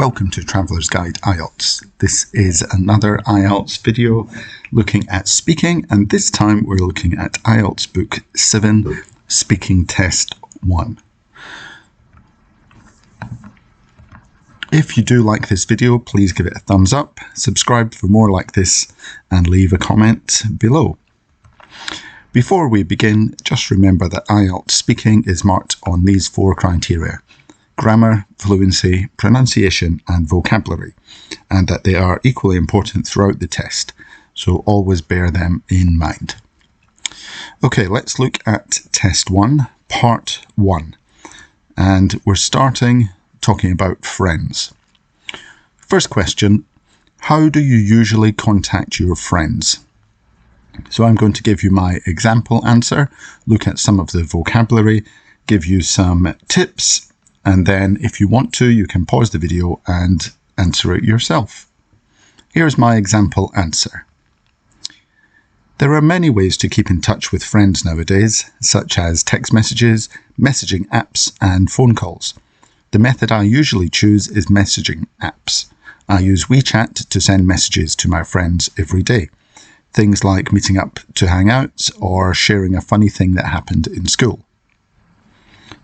Welcome to Traveller's Guide IELTS. This is another IELTS video looking at speaking, and this time we're looking at IELTS Book 7, Speaking Test 1. If you do like this video, please give it a thumbs up, subscribe for more like this, and leave a comment below. Before we begin, just remember that IELTS speaking is marked on these 4 criteria: grammar, fluency, pronunciation and vocabulary, and that they are equally important throughout the test, so always bear them in mind. Okay, let's look at Test 1, Part 1, and we're starting talking about friends. First question, how do you usually contact your friends? So I'm going to give you my example answer, look at some of the vocabulary, give you some tips, and then if you want to, you can pause the video and answer it yourself. Here's my example answer. There are many ways to keep in touch with friends nowadays, such as text messages, messaging apps, and phone calls. The method I usually choose is messaging apps. I use WeChat to send messages to my friends every day. Things like meeting up to hang out or sharing a funny thing that happened in school.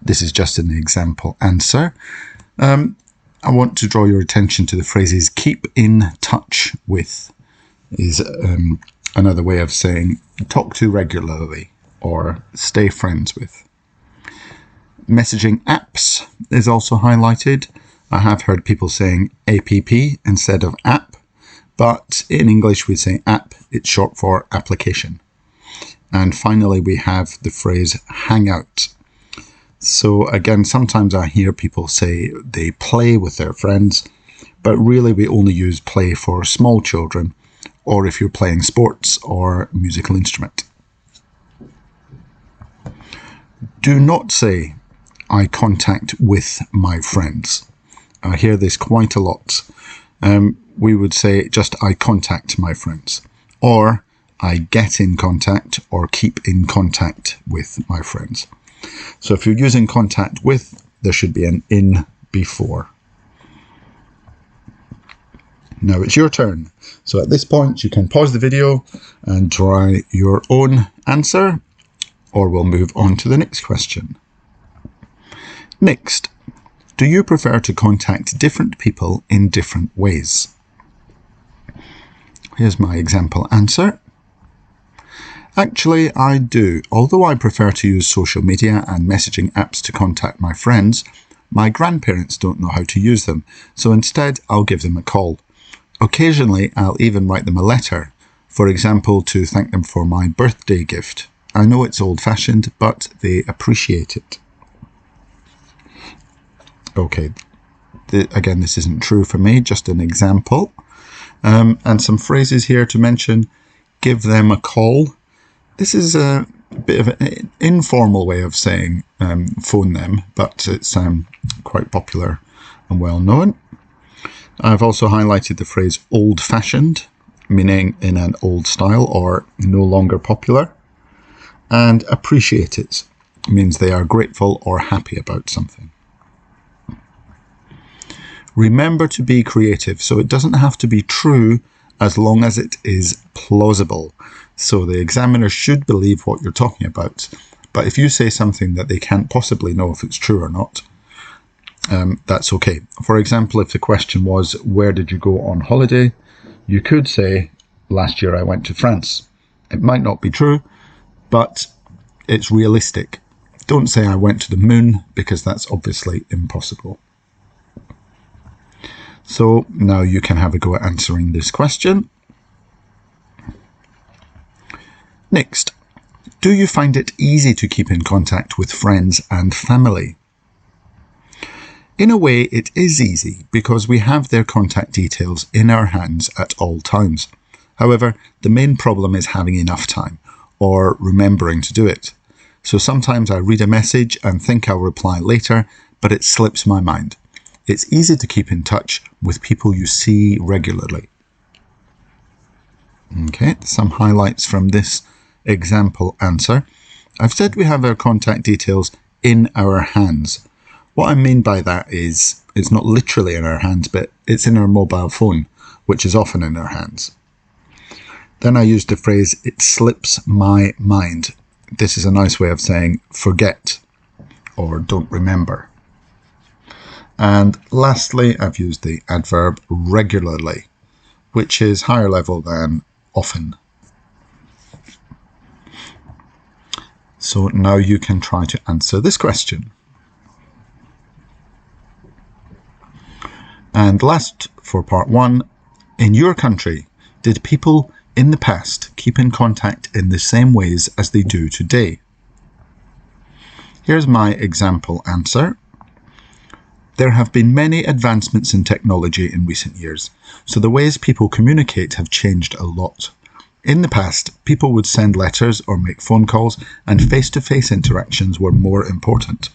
This is just an example answer. I want to draw your attention to the phrases keep in touch with is another way of saying talk to regularly or stay friends with. Messaging apps is also highlighted. I have heard people saying APP instead of app, but in English we say app, it's short for application. And finally we have the phrase hangout. So again, sometimes I hear people say they play with their friends, but really we only use play for small children or if you're playing sports or musical instrument. Do not say I contact with my friends. I hear this quite a lot. We would say just I contact my friends, or I get in contact or keep in contact with my friends. So if you're using contact with, there should be an in before. Now it's your turn. So at this point you can pause the video and try your own answer, or we'll move on to the next question. Next, do you prefer to contact different people in different ways? Here's my example answer. Actually, I do. Although I prefer to use social media and messaging apps to contact my friends, my grandparents don't know how to use them, so instead I'll give them a call. Occasionally, I'll even write them a letter, for example, to thank them for my birthday gift. I know it's old-fashioned, but they appreciate it. Okay, again, this isn't true for me, just an example. And some phrases here to mention. Give them a call. This is a bit of an informal way of saying phone them, but it's quite popular and well known. I've also highlighted the phrase old-fashioned, meaning in an old style or no longer popular. And appreciate it means they are grateful or happy about something. Remember to be creative, so it doesn't have to be true as long as it is plausible. So the examiner should believe what you're talking about. But if you say something that they can't possibly know if it's true or not, that's okay. For example, if the question was, where did you go on holiday? You could say, last year I went to France. It might not be true, but it's realistic. Don't say I went to the moon, because that's obviously impossible. So now you can have a go at answering this question. Next, do you find it easy to keep in contact with friends and family? In a way, it is easy because we have their contact details in our hands at all times. However, the main problem is having enough time or remembering to do it. So sometimes I read a message and think I'll reply later, but it slips my mind. It's easy to keep in touch with people you see regularly. Okay, some highlights from this example answer. I've said we have our contact details in our hands. What I mean by that is It's not literally in our hands, but it's in our mobile phone, which is often in our hands. Then I used the phrase, it slips my mind. This is a nice way of saying forget or don't remember. And lastly, I've used the adverb regularly, which is higher level than often. So now you can try to answer this question. And last, for part 1, in your country, did people in the past keep in contact in the same ways as they do today? Here's my example answer. There have been many advancements in technology in recent years, so the ways people communicate have changed a lot. In the past, people would send letters or make phone calls, and face-to-face interactions were more important.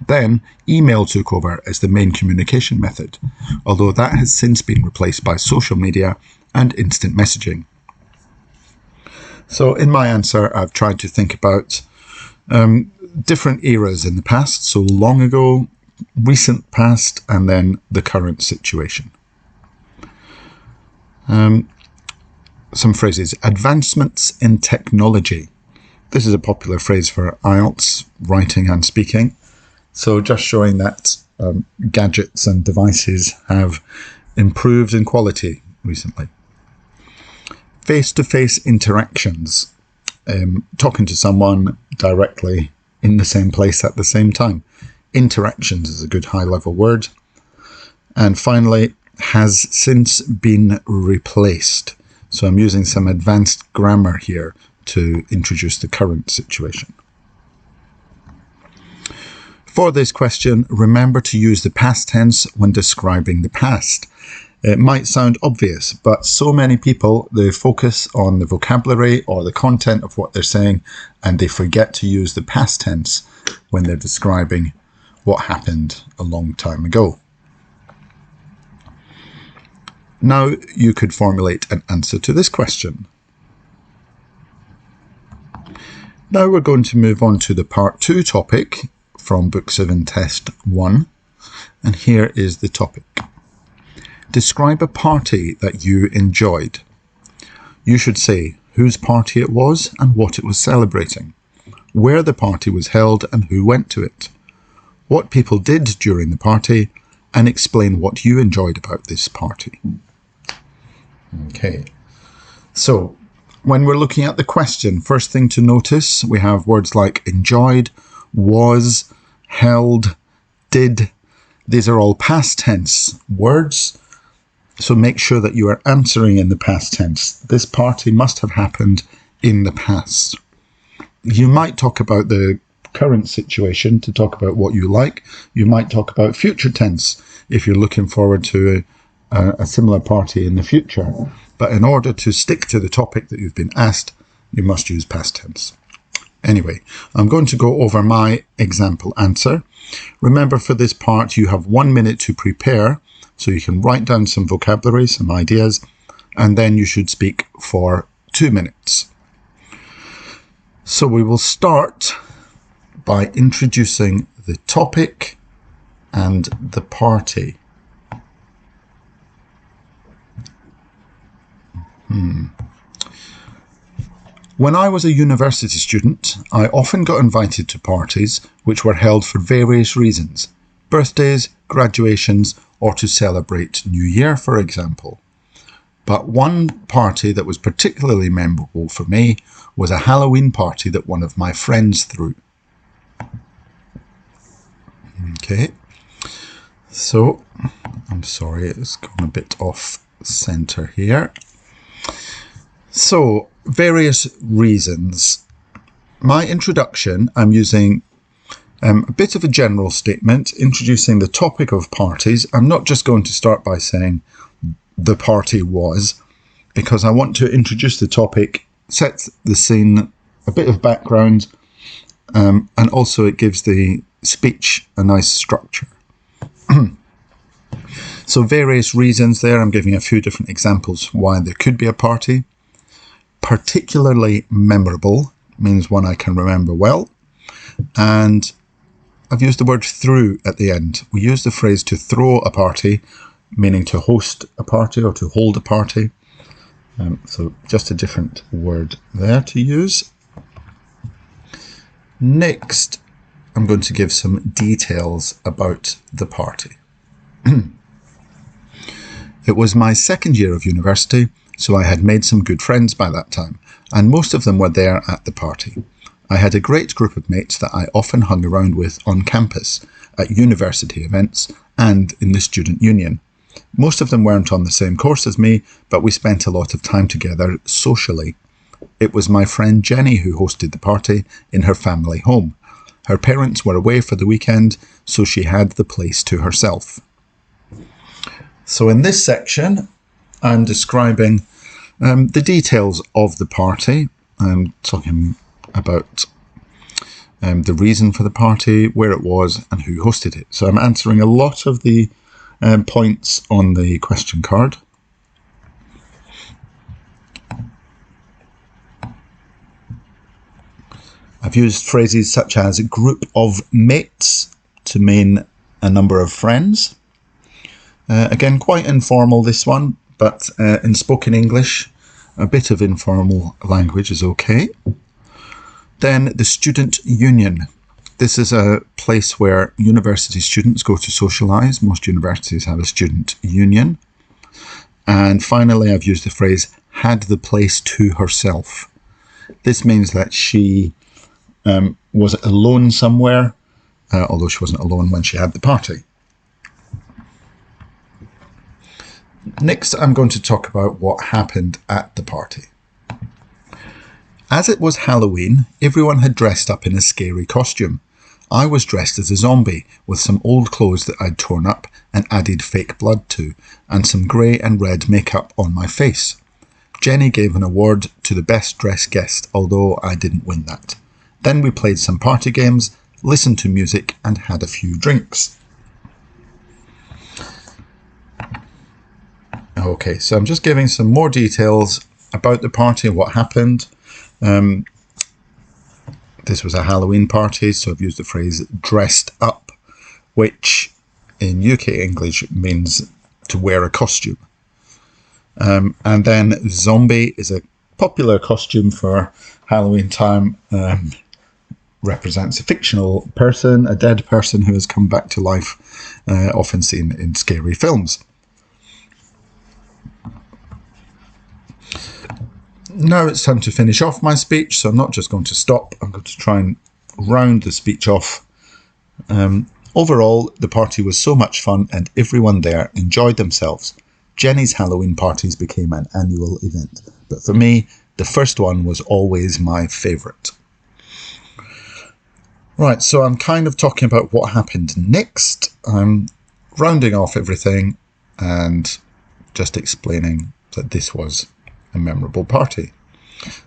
Then, email took over as the main communication method, although that has since been replaced by social media and instant messaging. So in my answer, I've tried to think about different eras in the past, so long ago, recent past, and then the current situation. Some phrases. Advancements in technology. This is a popular phrase for IELTS, writing and speaking. So just showing that gadgets and devices have improved in quality recently. Face-to-face interactions. Talking to someone directly in the same place at the same time. Interactions is a good high-level word. And finally, has since been replaced. So I'm using some advanced grammar here to introduce the current situation. For this question, remember to use the past tense when describing the past. It might sound obvious, but so many people, they focus on the vocabulary or the content of what they're saying, and they forget to use the past tense when they're describing what happened a long time ago. Now you could formulate an answer to this question. Now we're going to move on to the part 2 topic from Book 7 Test 1. And here is the topic. Describe a party that you enjoyed. You should say whose party it was and what it was celebrating, where the party was held and who went to it, what people did during the party, and explain what you enjoyed about this party. Okay, so when we're looking at the question, first thing to notice, we have words like enjoyed, was, held, did. These are all past tense words, so make sure that you are answering in the past tense. This party must have happened in the past. You might talk about the current situation to talk about what you like. You might talk about future tense if you're looking forward to a similar party in the future. But in order to stick to the topic that you've been asked, you must use past tense. Anyway, I'm going to go over my example answer. Remember, for this part, you have 1 minute to prepare, so you can write down some vocabulary, some ideas, and then you should speak for 2 minutes. So we will start by introducing the topic and the party. When I was a university student, I often got invited to parties which were held for various reasons. Birthdays, graduations, or to celebrate New Year, for example. But one party that was particularly memorable for me was a Halloween party that one of my friends threw. Okay, so I'm sorry, it's gone a bit off center here. So, various reasons. My introduction, I'm using a bit of a general statement, introducing the topic of parties. I'm not just going to start by saying the party was, because I want to introduce the topic, set the scene, a bit of background, and also it gives the speech a nice structure. So various reasons there. I'm giving a few different examples why there could be a party. Particularly memorable means one I can remember well. And I've used the word through at the end. We use the phrase to throw a party, meaning to host a party or to hold a party. So just a different word there to use. Next, I'm going to give some details about the party. It was my second year of university, so I had made some good friends by that time, and most of them were there at the party. I had a great group of mates that I often hung around with on campus, at university events, and in the student union. Most of them weren't on the same course as me, but we spent a lot of time together socially. It was my friend Jenny who hosted the party in her family home. Her parents were away for the weekend, so she had the place to herself. So in this section, I'm describing the details of the party. I'm talking about the reason for the party, where it was, and who hosted it. So I'm answering a lot of the points on the question card. I've used phrases such as group of mates to mean a number of friends. Again, quite informal this one, but in spoken English, a bit of informal language is okay. Then the student union. This is a place where university students go to socialise. Most universities have a student union. And finally, I've used the phrase had the place to herself. This means that she was alone somewhere, although she wasn't alone when she had the party. Next, I'm going to talk about what happened at the party. As it was Halloween, everyone had dressed up in a scary costume. I was dressed as a zombie, with some old clothes that I'd torn up and added fake blood to, and some grey and red makeup on my face. Jenny gave an award to the best dressed guest, although I didn't win that. Then we played some party games, listened to music, and had a few drinks. Okay, so I'm just giving some more details about the party and what happened. This was a Halloween party, so I've used the phrase dressed up, which in UK English means to wear a costume. And then zombie is a popular costume for Halloween time. Represents a fictional person, a dead person who has come back to life, often seen in scary films. Now it's time to finish off my speech, so I'm not just going to stop, I'm going to try and round the speech off. Overall, the party was so much fun and everyone there enjoyed themselves. Jenny's Halloween parties became an annual event, but for me, the first one was always my favourite. Right, so I'm kind of talking about what happened next. I'm rounding off everything and just explaining that this was a memorable party.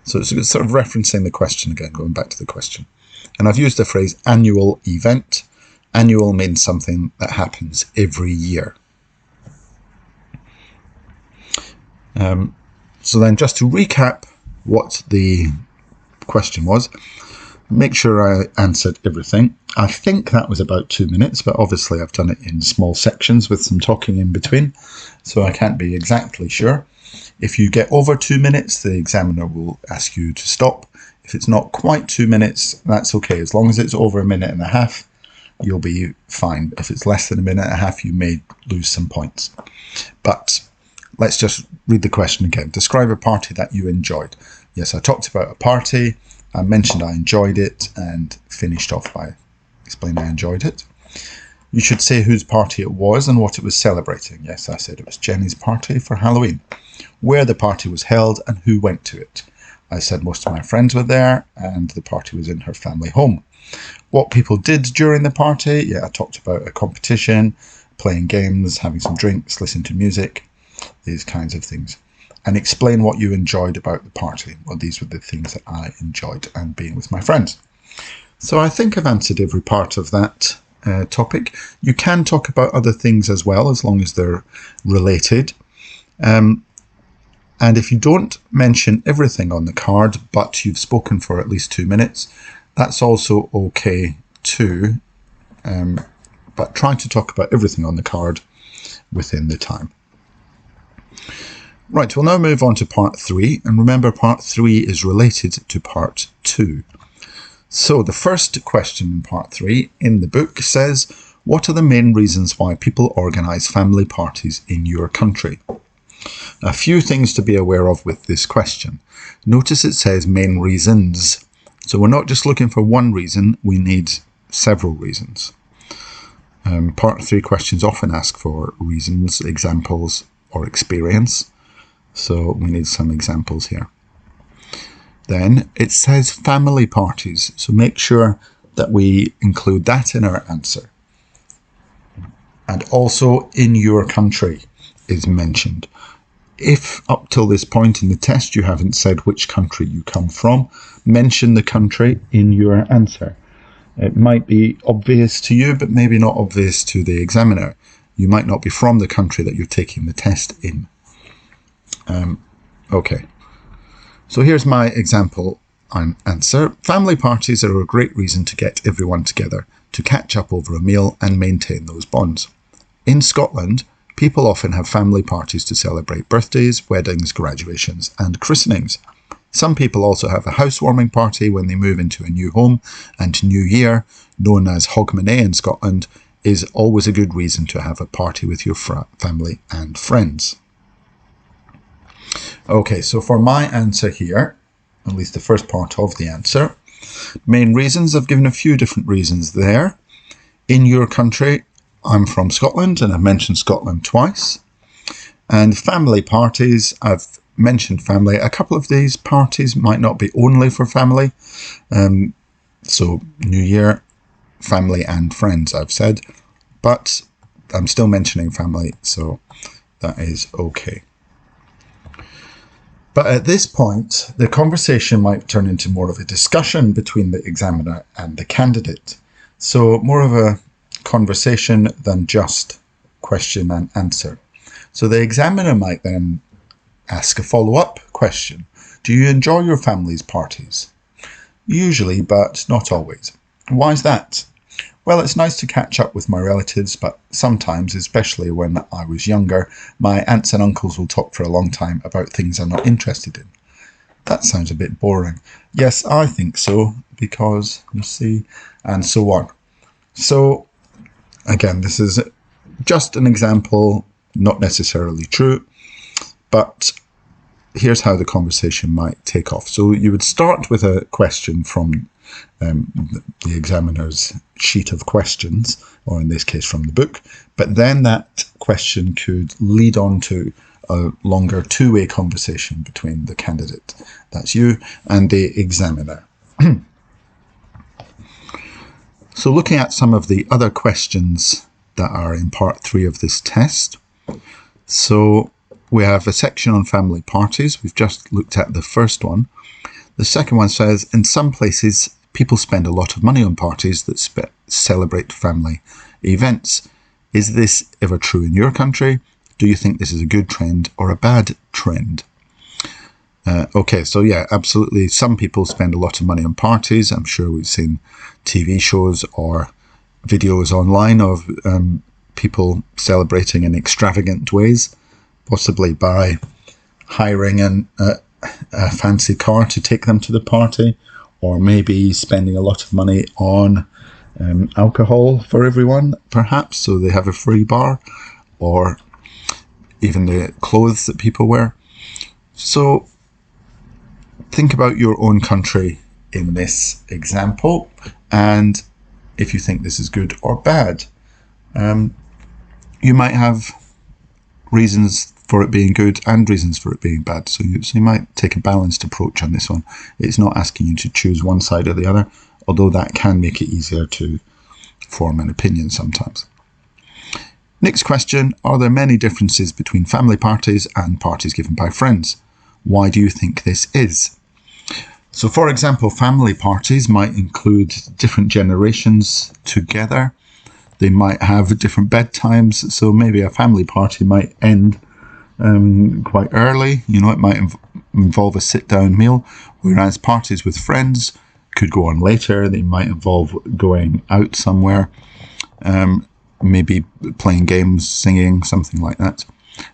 So it's sort of referencing the question again, going back to the question. And I've used the phrase annual event. Annual means something that happens every year. So then just to recap what the question was, make sure I answered everything. I think that was about 2 minutes, but obviously I've done it in small sections with some talking in between, so I can't be exactly sure. If you get over 2 minutes, the examiner will ask you to stop. If it's not quite 2 minutes, that's okay. As long as it's over 1.5 minutes, you'll be fine. If it's less than 1.5 minutes, you may lose some points. But let's just read the question again. Describe a party that you enjoyed. Yes, I talked about a party. I mentioned I enjoyed it and finished off by explaining I enjoyed it. You should say whose party it was and what it was celebrating. Yes, I said it was Jenny's party for Halloween. Where the party was held and who went to it. I said most of my friends were there and the party was in her family home. What people did during the party. Yeah, I talked about a competition, playing games, having some drinks, listening to music, these kinds of things. And explain what you enjoyed about the party. Well, these were the things that I enjoyed and being with my friends. So I think I've answered every part of that topic. You can talk about other things as well, as long as they're related. And if you don't mention everything on the card, but you've spoken for at least 2 minutes, that's also okay too. but try to talk about everything on the card within the time. Right, we'll now move on to part 3, and remember part 3 is related to part 2. So the first question in part 3 in the book says, what are the main reasons why people organise family parties in your country? A few things to be aware of with this question. Notice it says main reasons. So we're not just looking for one reason, we need several reasons. Part 3 questions often ask for reasons, examples, or experience. So we need some examples here. Then it says family parties. So make sure that we include that in our answer. And also in your country is mentioned. If up till this point in the test you haven't said which country you come from, mention the country in your answer. It might be obvious to you, but maybe not obvious to the examiner. You might not be from the country that you're taking the test in. Okay, so here's my example answer. Family parties are a great reason to get everyone together, to catch up over a meal and maintain those bonds. In Scotland, people often have family parties to celebrate birthdays, weddings, graduations and christenings. Some people also have a housewarming party when they move into a new home, and New Year, known as Hogmanay in Scotland, is always a good reason to have a party with your family and friends. Okay, so for my answer here, at least the first part of the answer, main reasons, I've given a few different reasons there. In your country, I'm from Scotland, and I've mentioned Scotland twice. And family parties, I've mentioned family. A couple of these parties might not be only for family. So New Year, family and friends, I've said. But I'm still mentioning family, so that is okay. But at this point, the conversation might turn into more of a discussion between the examiner and the candidate. So more of a conversation than just question and answer. So the examiner might then ask a follow-up question. Do you enjoy your family's parties? Usually, but not always. Why is that? Well, it's nice to catch up with my relatives, but sometimes, especially when I was younger, my aunts and uncles will talk for a long time about things I'm not interested in. That sounds a bit boring. Yes, I think so, because, you see, and so on. So, again, this is just an example, not necessarily true, but here's how the conversation might take off. So you would start with a question from the examiner's sheet of questions, or in this case from the book, but then that question could lead on to a longer two-way conversation between the candidate, that's you, and the examiner. So looking at some of the other questions that are in part 3 of this test. So we have a section on family parties. We've just looked at the first one. The second one says, in some places, people spend a lot of money on parties that celebrate family events. Is this ever true in your country? Do you think this is a good trend or a bad trend? Okay, so yeah, absolutely. Some people spend a lot of money on parties. I'm sure we've seen TV shows or videos online of people celebrating in extravagant ways, possibly by hiring a fancy car to take them to the party, or maybe spending a lot of money on alcohol for everyone, perhaps, so they have a free bar, or even the clothes that people wear. So think about your own country in this example, and if you think this is good or bad. You might have reasons for it being good and reasons for it being bad. So you might take a balanced approach on this one. It's not asking you to choose one side or the other, although that can make it easier to form an opinion sometimes. Next question, are there many differences between family parties and parties given by friends? Why do you think this is? So for example, family parties might include different generations together. They might have different bedtimes, so maybe a family party might end quite early. You know, it might involve a sit-down meal, whereas parties with friends could go on later. They might involve going out somewhere. maybe playing games, singing, something like that.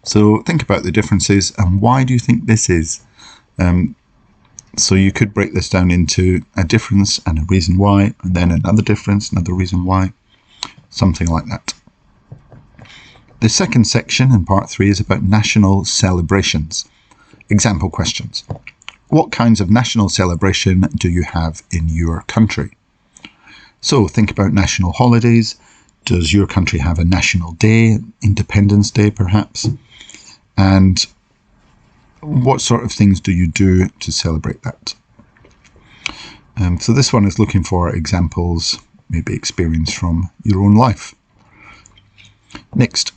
So think about the differences and why do you think this is? So you could break this down into a difference and a reason why, and then another difference, another reason why, something like that. The second section in part 3 is about national celebrations. Example questions. What kinds of national celebration do you have in your country? So think about national holidays. Does your country have a national day, Independence Day perhaps? And what sort of things do you do to celebrate that? So this one is looking for examples, maybe experience from your own life. Next,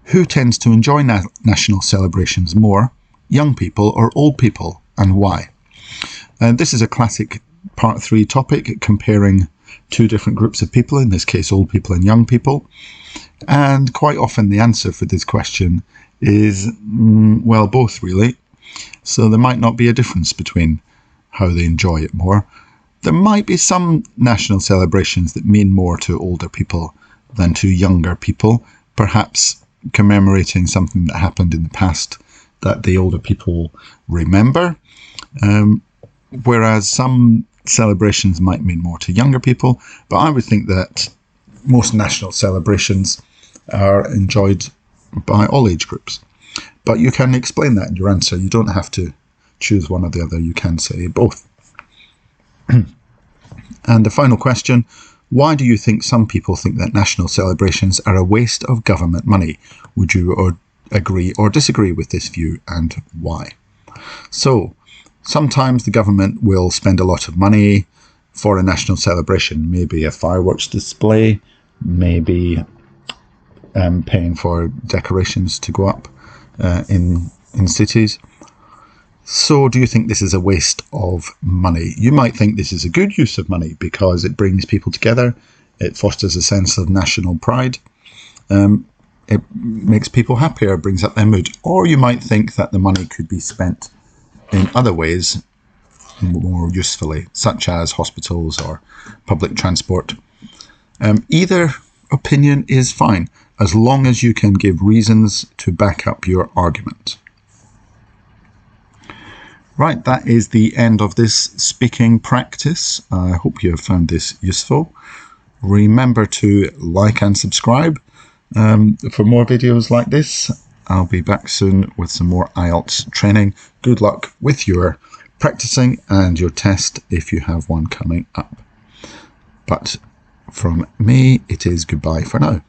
who tends to enjoy national celebrations more, young people or old people, and why? This is a classic part 3 topic, comparing two different groups of people, in this case old people and young people. And quite often the answer for this question is, well, both really. So there might not be a difference between how they enjoy it more. There might be some national celebrations that mean more to older people than to younger people, perhaps commemorating something that happened in the past that the older people remember, whereas some celebrations might mean more to younger people. But I would think that most national celebrations are enjoyed by all age groups. But you can explain that in your answer. You don't have to choose one or the other. You can say both. And the final question, why do you think some people think that national celebrations are a waste of government money? Would you agree or disagree with this view, and why? So, sometimes the government will spend a lot of money for a national celebration, maybe a fireworks display, maybe paying for decorations to go up in cities. So do you think this is a waste of money? You might think this is a good use of money because it brings people together, it fosters a sense of national pride, it makes people happier, brings up their mood. Or you might think that the money could be spent in other ways more usefully, such as hospitals or public transport. Either opinion is fine, as long as you can give reasons to back up your argument. Right, that is the end of this speaking practice. I hope you have found this useful. Remember to like and subscribe for more videos like this. I'll be back soon with some more IELTS training. Good luck with your practicing and your test if you have one coming up. But from me, it is goodbye for now.